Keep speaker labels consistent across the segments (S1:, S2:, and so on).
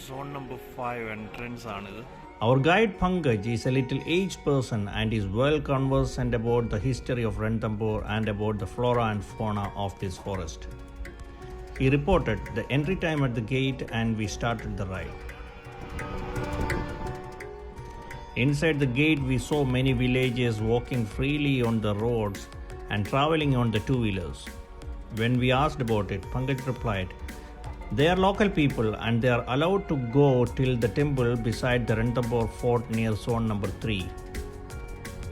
S1: Zone number 5 entrance aanudu.
S2: Our guide Khammaj is a little aged person and is well conversant about the history of Ranthambore and about the flora and fauna of this forest. He reported the entry time at the gate and we started the ride. Inside the gate we saw many villagers walking freely on the roads and traveling on the two-wheelers. When we asked about it, Khammaj replied, "They are local people and they are allowed to go till the temple beside the Ranthambore fort near zone number 3.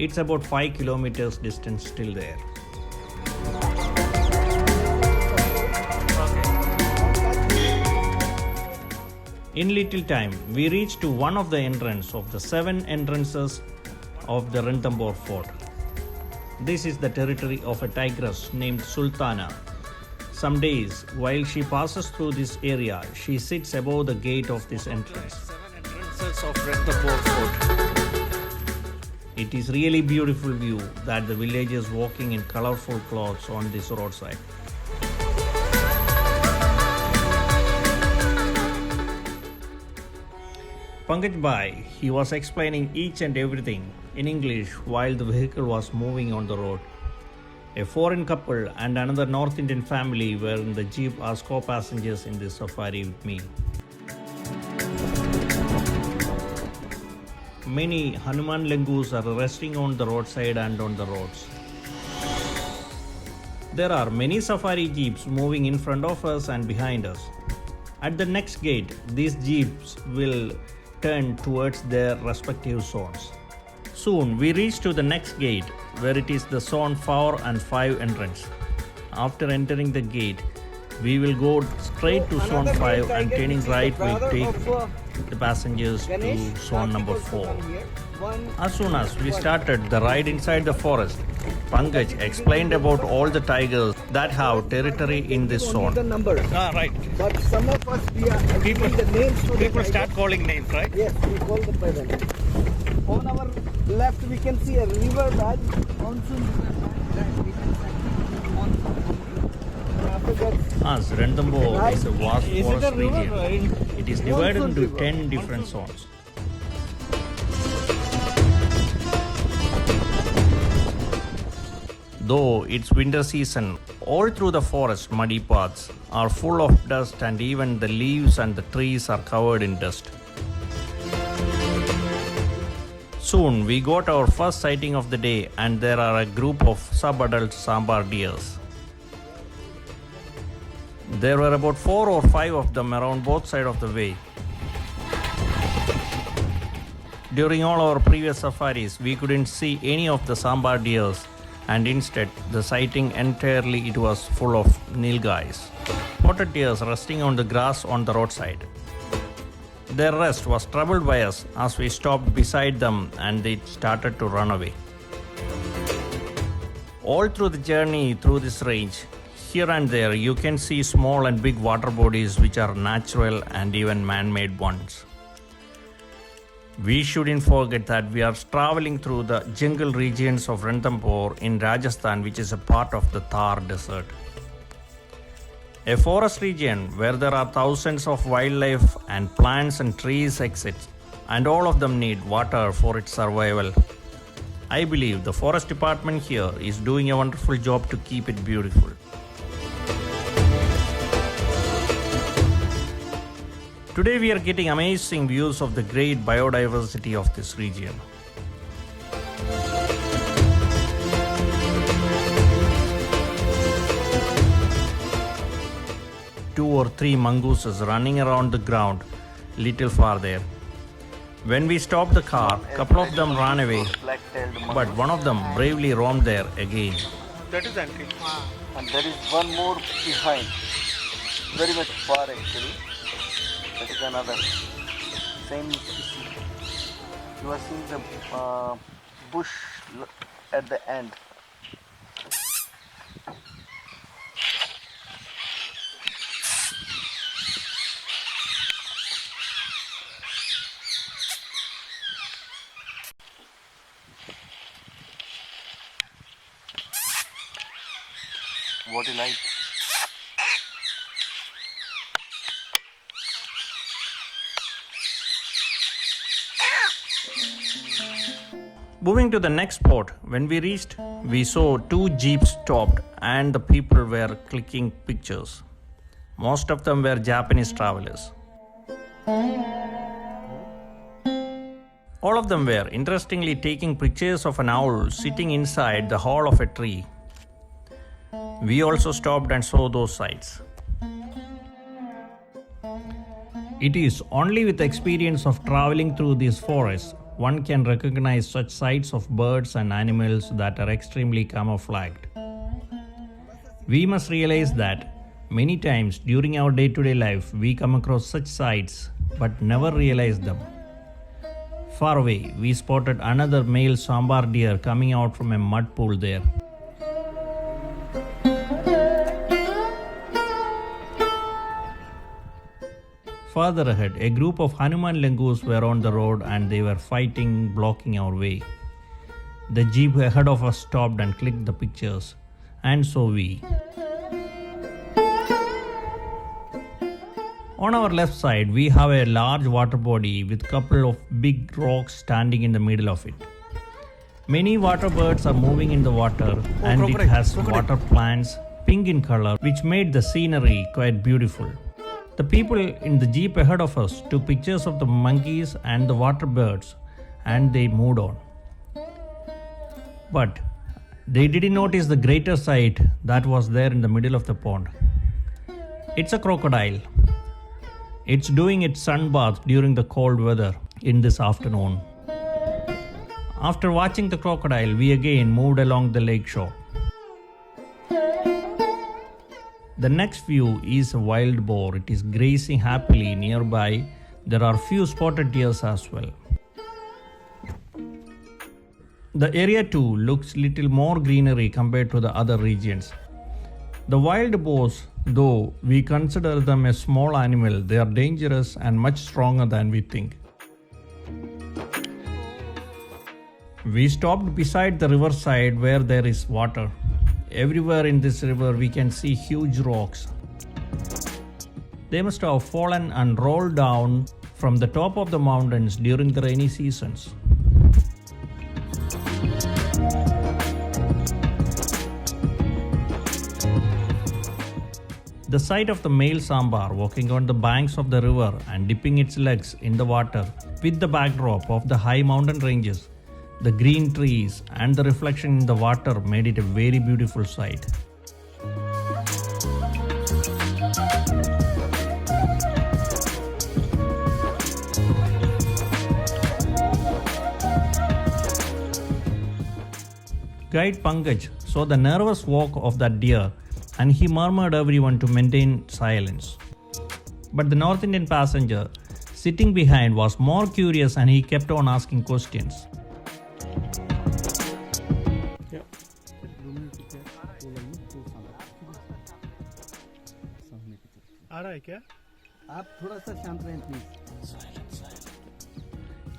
S2: It's about 5 kilometers distance till there." In little time, we reached to one of the entrance of the 7 entrances of the Ranthambore fort. This is the territory of a tigress named Sultana. Some days, while she passes through this area, she sits above the gate of this entrance.
S1: 7 entrances of Ranthambore fort.
S2: It is really beautiful view that the villagers walking in colorful clothes on this roadside. Pankaj Bhai, he was explaining each and everything in English while the vehicle was moving on the road. A foreign couple and another North Indian family were in the jeep as co-passengers in this safari with me. Many Hanuman Langus are resting on the roadside and on the roads. There are many safari jeeps moving in front of us and behind us. At the next gate, these jeeps will turn towards their respective zones. Soon we reach to the next gate where it is the zone 4 and 5 entrance. After entering the gate, we will go straight to zone 5 and turning right will take the passengers to zone number 4. As soon as we started the ride inside the forest, Pankaj explained about all the tigers that have territory in this zone.
S3: The number.
S1: Right.
S3: But some of us we are
S1: People,
S3: the names to
S1: people
S3: the
S1: start calling names, right?
S3: Yes, we call them by them. On our left we can see a river bed. Monsoon river bed. We can see monsoon. After that,
S2: As Ranthambore is a vast
S1: Is it
S2: forest
S1: a river?
S2: region, it is divided
S3: Monsoon
S2: into
S3: river.
S2: 10 different zones. Though it's winter season, all through the forest muddy paths are full of dust and even the leaves and the trees are covered in dust. Soon we got our first sighting of the day and there are a group of sub-adult sambar deers. There were about 4 or 5 of them around both sides of the way. During all our previous safaris, we couldn't see any of the sambar deers, and instead the sighting entirely it was full of nilgais, spotted deers resting on the grass on the roadside. Their rest was troubled by us as we stopped beside them and they started to run away. All through the journey through this range, here and there you can see small and big water bodies which are natural and even man-made ones. We shouldn't forget that we are traveling through the jungle regions of Ranthambore in Rajasthan, which is a part of the Thar desert. A forest region where there are thousands of wildlife and plants and trees exist, and all of them need water for its survival. I believe the forest department here is doing a wonderful job to keep it beautiful. Today we are getting amazing views of the great biodiversity of this region. Two or three mongooses running around the ground little far there. When we stopped the car, a couple of them ran away, but one of them bravely roamed there again.
S3: That is entry. And there is one more behind, very much far actually. That is another. Same. You are seeing the bush at the end. What a light.
S2: Moving to the next spot, when we reached, we saw two jeeps stopped and the people were clicking pictures. Most of them were Japanese travelers. All of them were interestingly taking pictures of an owl sitting inside the hole of a tree. We also stopped and saw those sights. It is only with experience of traveling through these forests one can recognize such sights of birds and animals that are extremely camouflaged. We must realize that many times during our day-to-day life we come across such sights but never realize them. Far away, we spotted another male sambar deer coming out from a mud pool there. Further ahead, a group of Hanuman langurs were on the road and they were fighting, blocking our way. The jeep ahead of us stopped and clicked the pictures, and so we. On our left side, we have a large water body with a couple of big rocks standing in the middle of it. Many water birds are moving in the water, and it has water plants, pink in color, which made the scenery quite beautiful. The people in the jeep ahead of us took pictures of the monkeys and the water birds, and they moved on. But they didn't notice the greater sight that was there in the middle of the pond. It's a crocodile. It's doing its sunbath during the cold weather in this afternoon. After watching the crocodile, we again moved along the lake shore. The next view is a wild boar. It is grazing happily nearby. There are few spotted deers as well. The area too looks little more greenery compared to the other regions. The wild boars, though we consider them a small animal, they are dangerous and much stronger than we think. We stopped beside the riverside where there is water. Everywhere in this river we can see huge rocks. They must have fallen and rolled down from the top of the mountains during the rainy seasons. The sight of the male sambar walking on the banks of the river and dipping its legs in the water with the backdrop of the high mountain ranges, the green trees and the reflection in the water made it a very beautiful sight. Guide Pankaj saw the nervous walk of that deer and he murmured everyone to maintain silence. But the North Indian passenger sitting behind was more curious and he kept on asking questions.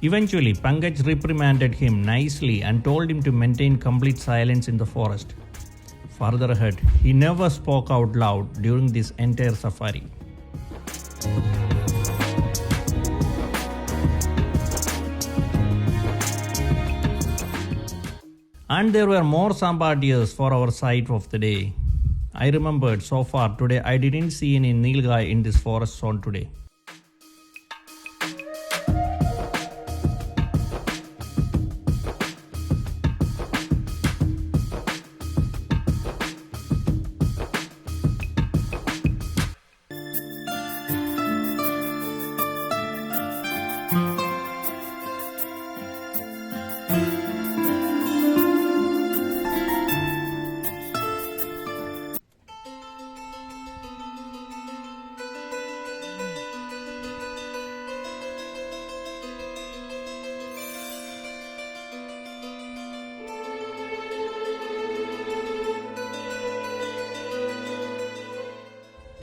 S2: Eventually, Pankaj reprimanded him nicely and told him to maintain complete silence in the forest. Further ahead, he never spoke out loud during this entire safari. And there were more sambar deers for our sight of the day. I remembered so far today I didn't see any nilgai in this forest zone today.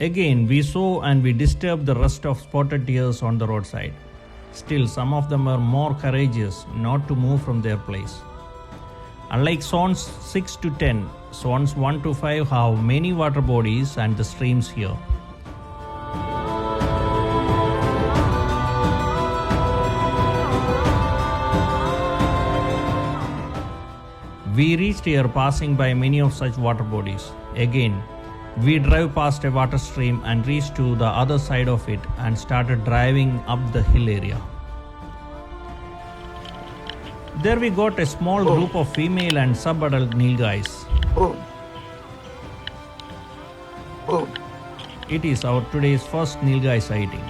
S2: Again, we saw and we disturbed the rest of spotted deers on the roadside. Still, some of them were more courageous not to move from their place. Unlike zones 6 to 10, zones 1 to 5 have many water bodies and the streams here. We reached here passing by many of such water bodies. Again, we drove past a water stream and reached to the other side of it and started driving up the hill area. There we got a small group of female and sub-adult nilgais. It is our today's first nilgai sighting.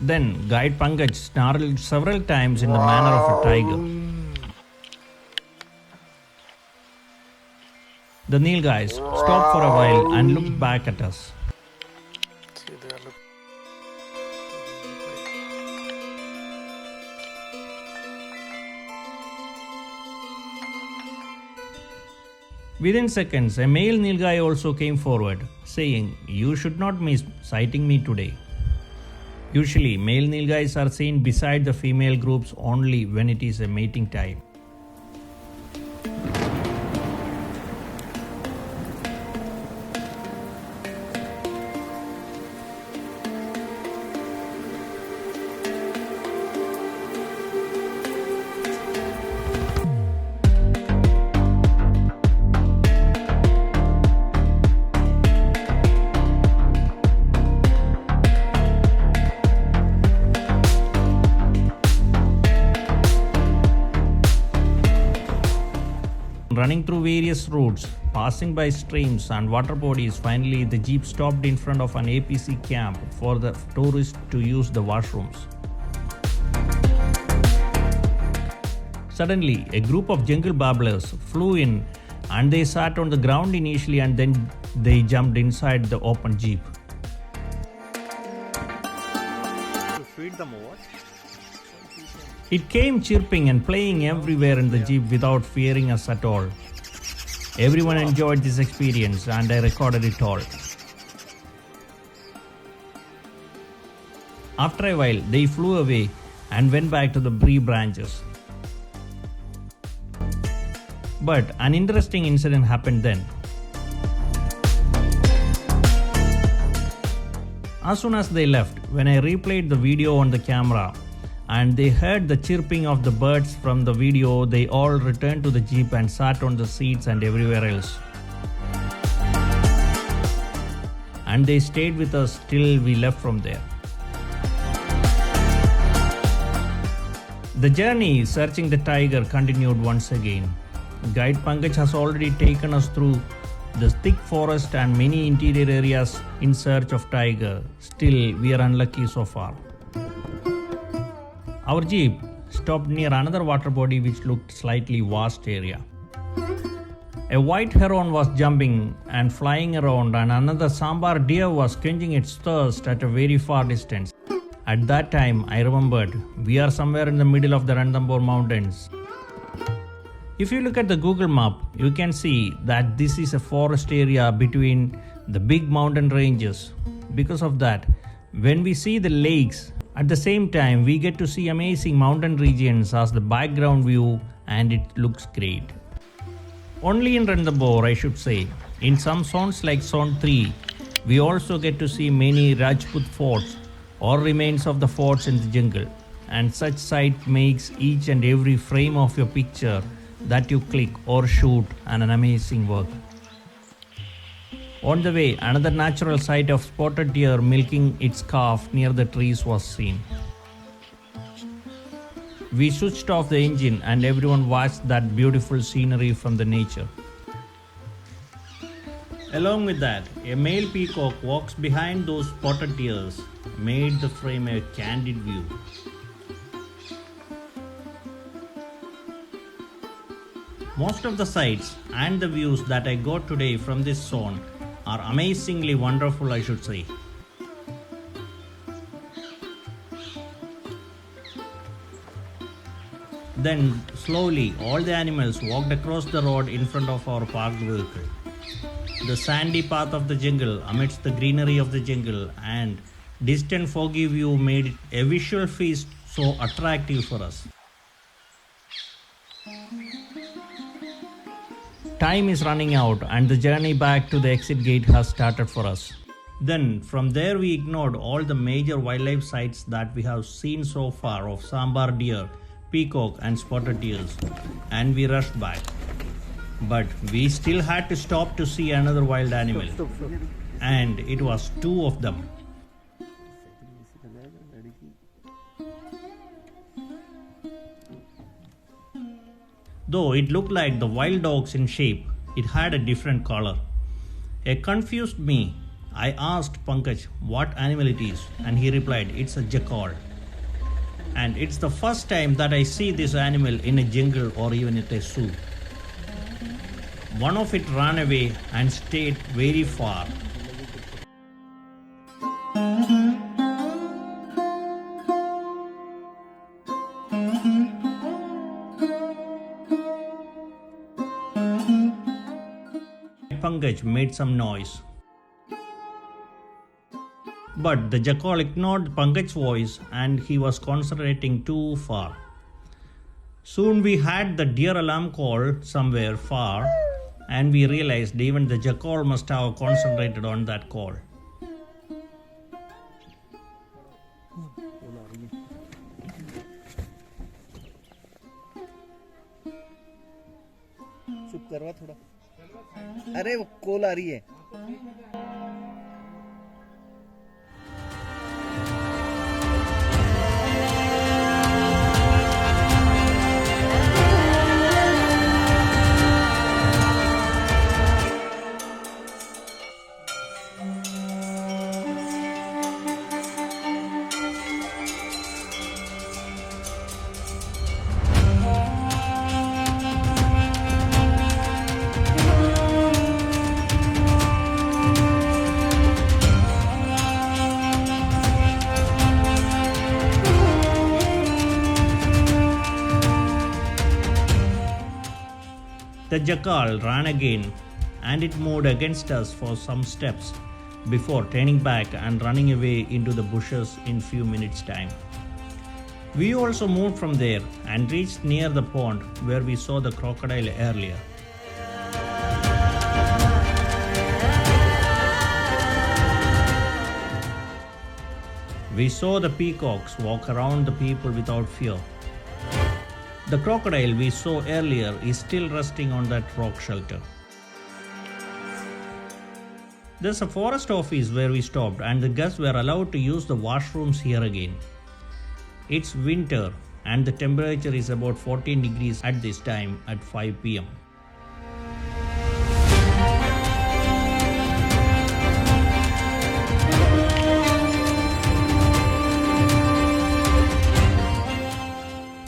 S2: Then guide Pankaj snarled several times in the manner of a tiger. The nilgais stopped for a while and looked back at us. Within seconds, a male nilgai also came forward, saying, "You should not miss sighting me today." Usually, male nilgais are seen beside the female groups only when it is a mating time. Running through various routes, passing by streams and water bodies, finally the jeep stopped in front of an APC camp for the tourists to use the washrooms. Suddenly, a group of jungle babblers flew in and they sat on the ground initially and then they jumped inside the open jeep.
S1: To feed them what?
S2: It came chirping and playing everywhere in the jeep without fearing us at all. Everyone enjoyed this experience and I recorded it all. After a while, they flew away and went back to the tree branches. But an interesting incident happened then. As soon as they left, when I replayed the video on the camera, and they heard the chirping of the birds from the video, they all returned to the jeep and sat on the seats and everywhere else. And they stayed with us till we left from there. The journey searching the tiger continued once again. Guide Pankaj has already taken us through the thick forest and many interior areas in search of tiger. Still, we are unlucky so far. Our jeep stopped near another water body which looked slightly vast area. A white heron was jumping and flying around and another sambar deer was quenching its thirst at a very far distance. At that time, I remembered we are somewhere in the middle of the Ranthambore mountains. If you look at the Google map, you can see that this is a forest area between the big mountain ranges. Because of that, when we see the lakes, at the same time, we get to see amazing mountain regions as the background view and it looks great. Only in Ranthambore, I should say. In some zones like Zone 3, we also get to see many Rajput forts or remains of the forts in the jungle. And such sight makes each and every frame of your picture that you click or shoot an amazing work. On the way, another natural sight of spotted deer milking its calf near the trees was seen. We switched off the engine and everyone watched that beautiful scenery from the nature. Along with that, a male peacock walks behind those spotted deers, made the frame a candid view. Most of the sights and the views that I got today from this zone are amazingly wonderful, I should say. Then slowly all the animals walked across the road in front of our parked vehicle. The sandy path of the jungle amidst the greenery of the jungle and distant foggy view made it a visual feast so attractive for us. Time is running out and the journey back to the exit gate has started for us. Then from there we ignored all the major wildlife sites that we have seen so far of sambar deer, peacock and spotted deers, and we rushed back. But we still had to stop to see another wild animal, and it was two of them. Though it looked like the wild dogs in shape, it had a different color. It confused me. I asked Pankaj what animal it is, and he replied, "It's a jackal." And it's the first time that I see this animal in a jungle or even at a zoo. One of it ran away and stayed very far. Pankaj made some noise. But the jackal ignored Pankaj's voice and he was concentrating too far. Soon we had the deer alarm call somewhere far and we realized even the jackal must have concentrated on that call.
S3: चुप करवा थोड़ा. अरे वो call आ रही है.
S2: The jackal ran again and it moved against us for some steps before turning back and running away into the bushes in few minutes' time. We also moved from there and reached near the pond where we saw the crocodile earlier. We saw the peacocks walk around the people without fear. The crocodile we saw earlier is still resting on that rock shelter. There's a forest office where we stopped and the guests were allowed to use the washrooms here again. It's winter and the temperature is about 14 degrees at this time at 5 p.m.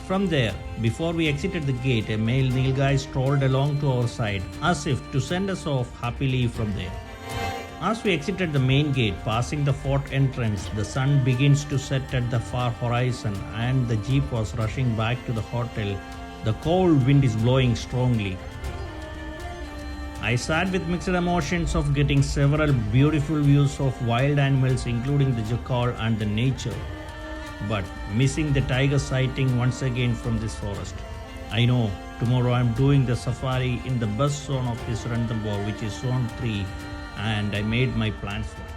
S2: From there, before we exited the gate, a male Nilgai strolled along to our side as if to send us off happily from there. As we exited the main gate, passing the fort entrance, the sun begins to set at the far horizon and the jeep was rushing back to the hotel. The cold wind is blowing strongly. I sat with mixed emotions of getting several beautiful views of wild animals including the jackal and the nature, but missing the tiger sighting once again from this forest. I know tomorrow I'm doing the safari in the best zone of this Ranthambore, which is zone 3, and I made my plans for it.